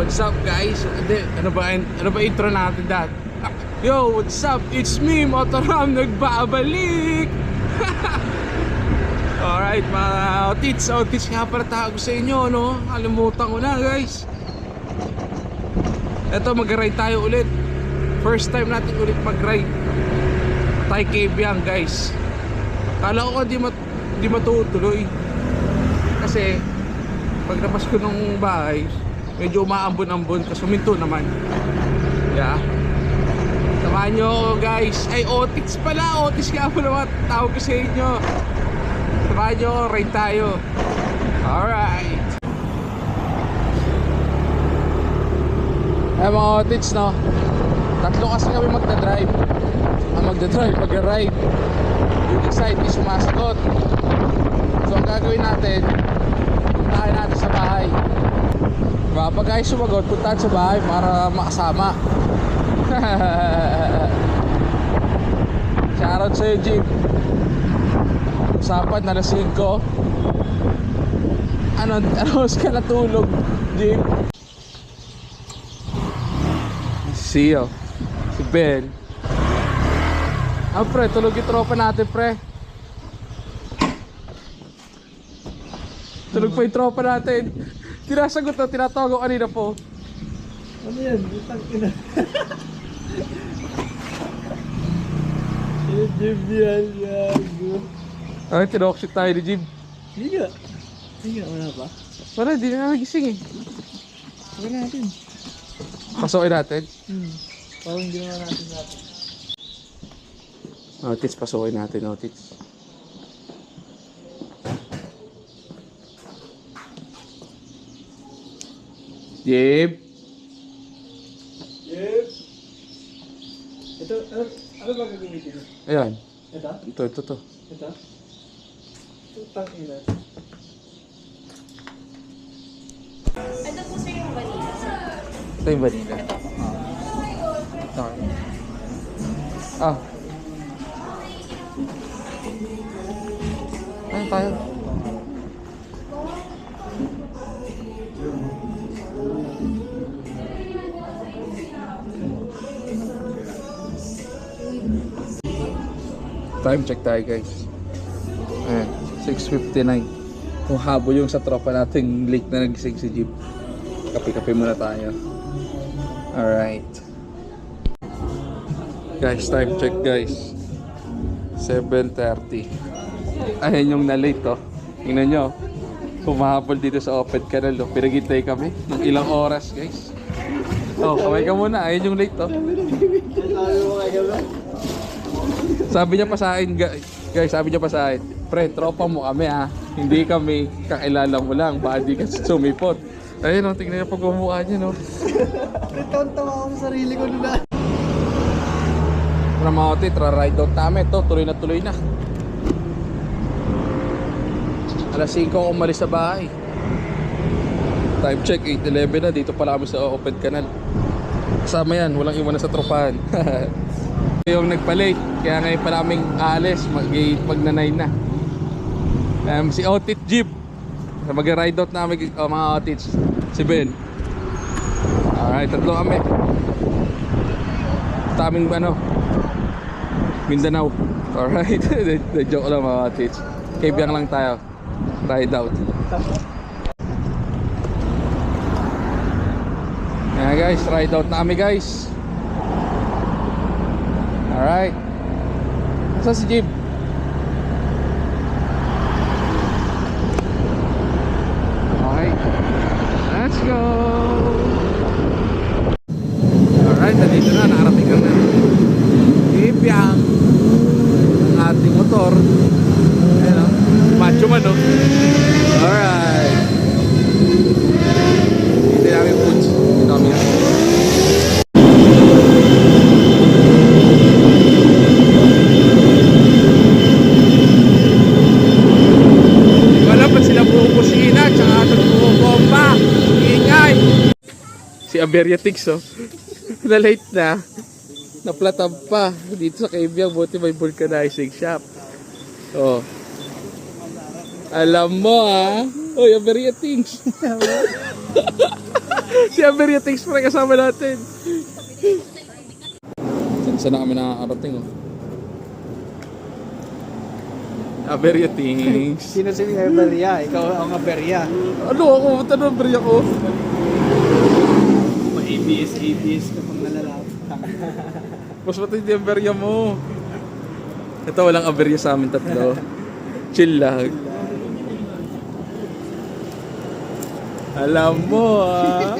what's up guys? Hindi, ano ba intro natin dad? Yo, what's up? It's me, Motoram, nagbabalik! Alright mga outits nga para tago sa inyo, no? Kalimutan ko na guys. Eto, mag-ride tayo ulit. First time natin ulit mag-ride. Tayo Kabyang guys. Kala ko di matutuloy. Kasi paglabas ko ng bahay, medyo umaambon-ambon kasi huminto naman. Yeah. Samahan nyo ako guys. Ay, Otix pala. Otix nga pala tawag ko sa inyo. Samahan nyo ako, ride tayo. Alright. Ay mga Otix, no? Tatlo kasi kami magdadrive. Mag-ride. Yung excite is sumasagot. So ang gagawin natin, puntahan natin sa bahay. Pag kayo sumagot, puntahan sa bahay para makasama. Shoutout sa'yo, Jim. Usapan na lasing ko. Ano ka natulog, Jim? Si Ben. Pre, tulog yung tropa natin, pre. Tulog pa yung tropa natin. Tinasagot na, tinatawagan ko kanina po. Ano yan? Utang ina. Jim yan, yago. Ay, tinoksik tayo ni Jim. Hindi nga, wala pa. Wala, hindi na nagising eh. Huwag natin. Pasokin natin. Parang ginawa natin natin. Otits, pasokin natin, Otits. Jim? Jim? Ito, ano ba gagamitin mo? Ayan. Ito? Ito. Ito? Utang ina. Ito po sir yung vanilla. Ito yung vanilla. Okay. Ayun tayo. Time check tayo guys. Ayan, 6:59. Kung habol yung sa tropa natin, late na nagising si Jeep. Kape-kape muna tayo. Alright. Guys, time check guys. 7:30. Ayan yung na-late oh. Tingnan nyo. Humahabol dito sa Open Canal oh. Pinagintay kami ng ilang oras guys. Oh, kaway ka muna. Ayan yung late oh. Sabi niya pa sa akin guys, pre, tropa mo kami ha. Hindi kami, kakilala mo lang. Baka di ka sumipot. Ayun oh, tingnan niya pagmumukha niya no. Tawa ako sa sarili ko nila. Mga mga otit, ride out namin to, tuloy na. Alas 5 ako umalis sa bahay. Time check, 8:11 na, dito pala kami sa Open Canal. Kasama yan, walang iwan na sa tropahan. Yung nagpa-late, kaya ngayon pala kaming aalis, mag-9 na. Si Otit Jeep, mag-ride out namin mga Otits. Si Ben. Alright, tatlo kami. Taming Mindanao. Alright, the joke lang mga Otits. Kabyang lang tayo. Ride out. Ayan guys, ride out na kami guys. Alright. Saan si Jeep? Okay. Let's go! Alright, nandito na. Nakarating ka na. Kabyang ang ating motor. Ayan o. Macho man o. Alright. Hindi namin foods. Hindi kami yan. Si Aberiatix oh. Na-late na. Naplatab pa. Dito sa Kabyang, buti may vulcanizing shop. Oh. Alam mo ah. Oy, Aberiatix. Si Averia, thanks for kasama natin. Saan na kami nakakarating, oh. Averia, thanks. Sino si Aberia? Ikaw ang Aberia. Ano ako? Ba't ano Averia ko? ABS ka pang nalalapit. Mas matindi ang Averia mo. Ito, walang Averia sa amin tatlo. Chill lang. Alam mo, ah.